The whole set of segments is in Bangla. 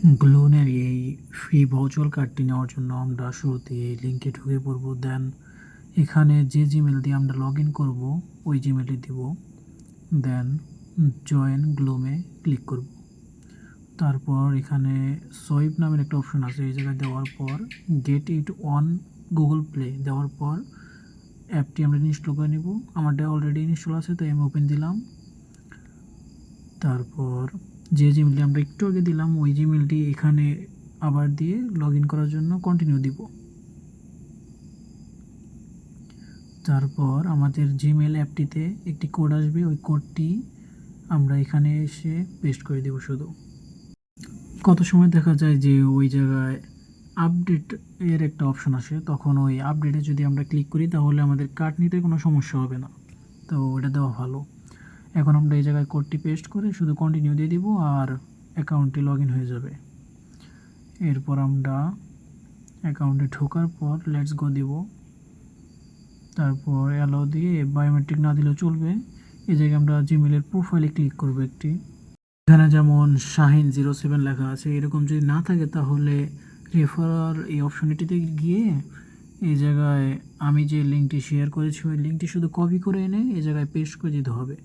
গ্লোনের এই ফ্রি ভার্চুয়াল কার্ডটি নেওয়ার জন্য আমরা শুরুতে এই লিঙ্কে ঢুকে পড়ব। দেন এখানে যে জিমেল দিয়ে আমরা লগ ইন করবো ওই জিমেলটি দিব। দেন জয়েন গ্লোমে ক্লিক করব। তারপর এখানে সোয়াইপ নামের একটা অপশন আছে, এই জায়গায় দেওয়ার পর get it on Google play দেওয়ার পর অ্যাপটি আমরা ইনস্টল করে নেব। আমারটা অলরেডি ইনস্টল আছে, তাই আমি ওপেন দিলাম। তারপর যে জিমেলটি আমরা একটু আগে দিলাম ওই জিমেলটি এখানে আবার দিয়ে লগ ইন করার জন্য কন্টিনিউ দিব। তারপর আমাদের জিমেল অ্যাপটিতে একটি কোড আসবে, ওই কোডটি আমরা এখানে এসে পেস্ট করে দেব। শুধু কত সময় দেখা যায় যে ওই জায়গায় আপডেট এর একটা অপশন আসে, তখন ওই আপডেটে যদি আমরা ক্লিক করি তাহলে আমাদের কার্ড নিতে কোনো সমস্যা হবে না, তো ওটা দেওয়া ভালো। এখন আমরা এই জায়গায় কোডটি পেস্ট করে শুধু কন্টিনিউ দিয়ে দিব আর অ্যাকাউন্টটি লগ ইন হয়ে যাবে। এরপর আমরা অ্যাকাউন্টে ঢোকার পর লেটস গো দিব। তারপর অ্যালাউ দিয়ে বায়োমেট্রিক না দিলেও চলবে। এই জায়গায় আমরা জিমেলের প্রোফাইলে ক্লিক করব একটি। এখানে যেমন শাহিন07 লেখা আছে, এরকম যদি না থাকে তাহলে রেফার এই অপশনটিতে গিয়ে এই জায়গায় আমি যে লিঙ্কটি শেয়ার করেছি ওই লিঙ্কটি শুধু কপি করে এনে এই জায়গায় পেস্ট করে দিতে হবে।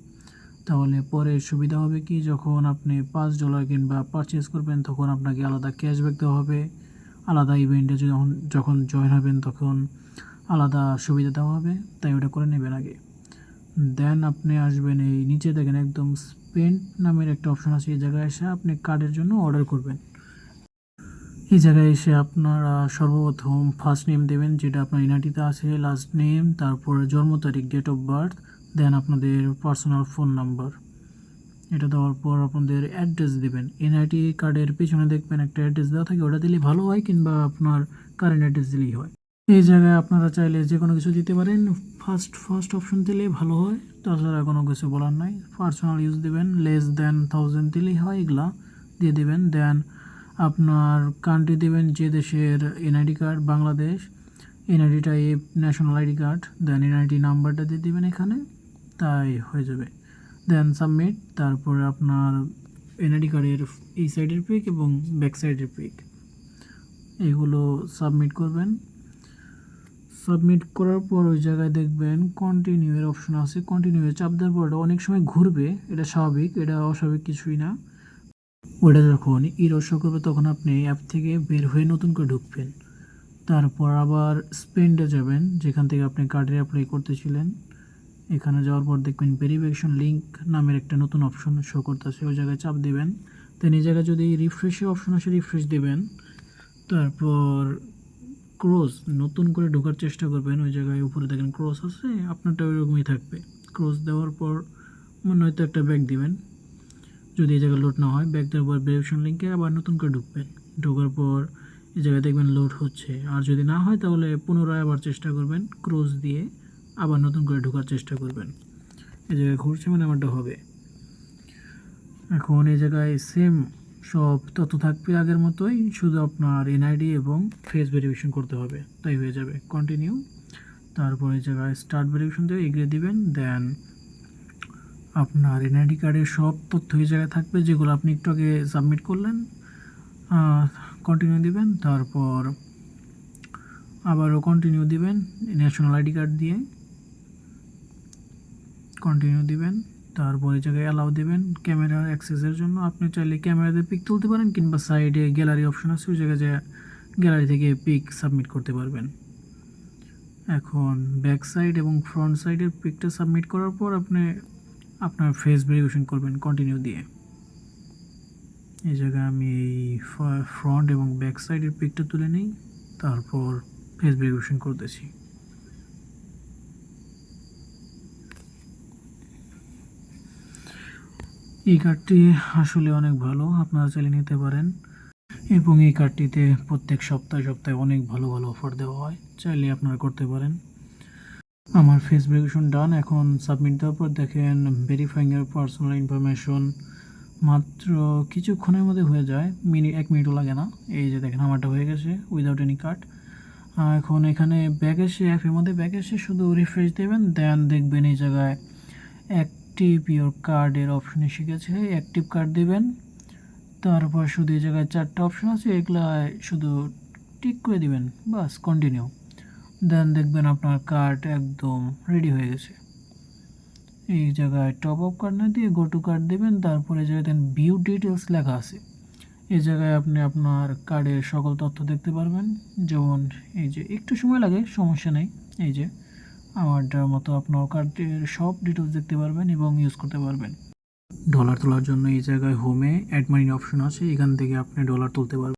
তাহলে পরে সুবিধা হবে কি, যখন আপনি $5 কিংবা পারচেস করবেন তখন আপনাকে আলাদা ক্যাশব্যাক দেওয়া হবে, আলাদা ইভেন্টে যখন জয়েন হবেন তখন আলাদা সুবিধা দেওয়া হবে, তাই ওটা করে নেবেন আগে। দেন আপনি আসবেন এই নিচে দেখেন একদম স্পেন্ড নামের একটা অপশন আছে, এই জায়গায় এসে আপনি কার্ডের জন্য অর্ডার করবেন। এই জায়গায় এসে আপনারা সর্বপ্রথম ফার্স্ট নেম দেবেন যেটা আপনার এনআইডিতে আছে, লাস্ট নেম, তারপরে জন্ম তারিখ, ডেট অফ বার্থ, দেন আপনাদের পার্সোনাল ফোন নাম্বার। এটা দেওয়ার পর আপনাদের অ্যাড্রেস দেবেন। এনআইডি কার্ডের পিছনে দেখবেন একটা অ্যাড্রেস দেওয়া থাকে, ওটা দিলেই ভালো হয়, কিংবা আপনার কারেন্ট অ্যাড্রেস দিলেই হয়। এই জায়গায় আপনারা চাইলে যে কোনো কিছু দিতে পারেন, ফার্স্ট অপশন দিলে ভালো হয়, তাছাড়া কোনো কিছু বলার নাই। পার্সোনাল ইউজ দেবেন, লেস দেন 1000 দিলেই হয়, এগুলা দিয়ে দেবেন। দেন আপনার কান্ট্রি দেবেন, যে দেশের NID card, Bangladesh, NID type national ID card, then NID নাম্বারটা দিয়ে দেবেন এখানে, তাই হয়ে যাবে। Then submit. তারপরে আপনার এনআইডি কার্ডের এই সাইডের পিক এবং ব্যাক সাইডের পিক এগুলো সাবমিট করবেন। সাবমিট করার পর ওই জায়গায় দেখবেন কন্টিনিউ এর অপশন আছে, কন্টিনিউ এ চাপ দেওয়ার পর অনেক সময় ঘুরবে, এটা স্বাভাবিক, এটা অস্বাভাবিক কিছুই না। ওটা যখন ইরর শো করবে তখন আপনি অ্যাপ থেকে বের হয়ে নতুন করে ঢুকবেন। তারপর আবার স্পেন্ডে যাবেন যেখান থেকে আপনি কার্ডে অ্যাপ্লাই করতেছিলেন। এখানে যাওয়ার পর দেখবেন ভেরিফিকেশন লিঙ্ক নামের একটা নতুন অপশন শো করতেছে, ওই জায়গায় চাপ দেবেন। দেন এই জায়গায় যদি রিফ্রেশের অপশন আসে রিফ্রেশ দেবেন। তারপর ক্রস নতুন করে ঢোকার চেষ্টা করবেন, ওই জায়গায় উপরে দেখেন ক্রস আছে, আপনারটা ওইরকমই থাকবে। ক্রস দেওয়ার পর মনে হয়তো একটা ব্যাক দিবেন, যদি এই জায়গায় লোড না হয় ব্যাক দেওয়ার পর ভেরিফিকেশন লিঙ্কে আবার নতুন করে ঢুকবেন। ঢোকার পর এই জায়গায় দেখবেন লোড হচ্ছে, আর যদি না হয় তাহলে পুনরায় আবার চেষ্টা করবেন, ক্রস দিয়ে আবার নতুন করে ঢোকার চেষ্টা করবেন। এই জায়গায় ঘুরছে মানে আমারটা হবে। এখন এই জায়গায় সেম সব তথ্য থাকবে আগের মতোই, শুধু আপনার এনআইডি এবং ফেস ভেরিফিকেশন করতে হবে, তাই হয়ে যাবে। কন্টিনিউ। তারপর এই জায়গায় স্টার্ট ভেরিফিকেশন দিয়ে এগিয়ে দিবেন। দেন আপনার এনআইডি কার্ডের সব তথ্য এই জায়গায় থাকবে যেগুলো আপনি একটু আগে সাবমিট করলেন। কন্টিনিউ দিবেন, তারপর আবারও কন্টিনিউ দিবেন ন্যাশনাল আইডি কার্ড দিয়ে, কন্টিনিউ দিবেন। তারপর এই জায়গায় অ্যালাউ দেবেন ক্যামেরার অ্যাক্সেসের জন্য। আপনি চাইলে ক্যামেরাতে পিক তুলতে পারেন, কিংবা সাইডে গ্যালারি অপশন আছে, ওই জায়গায় যে গ্যালারি থেকে পিক সাবমিট করতে পারবেন। এখন ব্যাক সাইড এবং ফ্রন্ট সাইডের পিকটা সাবমিট করার পর আপনি আপনার ফেস ভেরিফিকেশন করবেন কন্টিনিউ দিয়ে। এই জায়গায় আমি এই ফ্রন্ট এবং ব্যাক সাইডের পিকটা তুলে নিই, তারপর ফেস ভেরিফিকেশন করতেছি। এই কার্ডটি আসলে অনেক ভালো, আপনারা চাইলে নিতে পারেন, এবং এই কার্ডটিতে প্রত্যেক সপ্তাহে সপ্তাহে অনেক ভালো ভালো অফার দেওয়া হয়, চাইলে আপনারা করতে পারেন। আমার ফেস ভেরিফিকেশন ডান। এখন সাবমিট দেওয়ার পর দেখেন ভেরিফাইং এর পার্সোনাল ইনফরমেশন মাত্র কিছুক্ষণের মধ্যে হয়ে যায়, 1 মিনিটও লাগে না। এই যে দেখেন আমারটা হয়ে গেছে উইদাউট এনি কার্ড। এখন এখানে ব্যাক এসে অ্যাপের মধ্যে ব্যাক এসে শুধু রিফ্রেশ দেবেন, দেন দেখবেন এই জায়গায় অ্যাক্টিভ ইওর কার্ডের অপশন এসে গেছে, অ্যাক্টিভ কার্ড দেবেন। তারপর শুধু এই জায়গায় 4টা অপশন আছে, এগুলা শুধু টিক করে দিবেন, বাস কন্টিনিউ। দেন দেখবেন আপনার কার্ড একদম রেডি হয়ে গেছে। এই জায়গায় টপ আপ কার্ড না দিয়ে গো টু কার্ড দেবেন, তারপরে এই জায়গায় দেন ভিউ ডিটেলস লেখা আছে। এই জায়গায় আপনি আপনার কার্ডের সকল তথ্য দেখতে পারবেন, যেমন এই যে একটু সময় লাগে, সমস্যা নেই। এই যে আমারটার মতো আপনার কার্ডের সব ডিটেলস দেখতে পারবেন এবং ইউজ করতে পারবেন। ডলার তোলার জন্য এই জায়গায় হোমে অ্যাড মানি অপশন আছে, এখান থেকে আপনি ডলার তুলতে পারবেন।